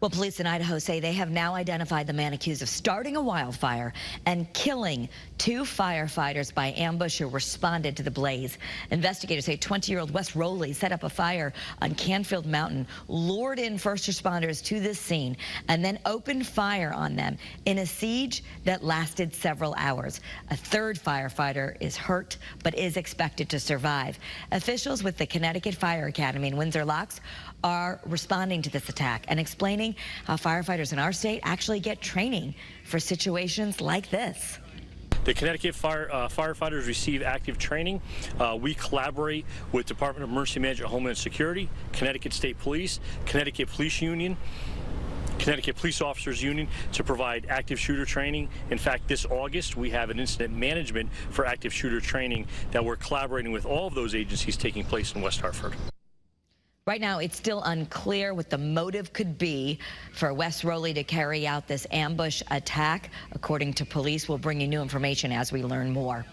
Well, police in Idaho say they have now identified the man accused of starting a wildfire and killing 2 firefighters by ambush who responded to the blaze. Investigators say 20-year-old Wes Rowley set up a fire on Canfield Mountain, lured in first responders to this scene, and then opened fire on them in a siege that lasted several hours. A 3rd firefighter is hurt but is expected to survive. Officials with the Connecticut Fire Academy in Windsor Locks are responding to this attack and explaining how firefighters in our state actually get training for situations like this. The Connecticut firefighters receive active training. We collaborate with Department of Emergency Management and Homeland Security, Connecticut State Police, Connecticut Police Union, Connecticut Police Officers Union to provide active shooter training. In fact, this August we have an incident management for active shooter training that we're collaborating with all of those agencies taking place in West Hartford. Right now, it's still unclear what the motive could be for Wes Rowley to carry out this ambush attack. According to police, we'll bring you new information as we learn more.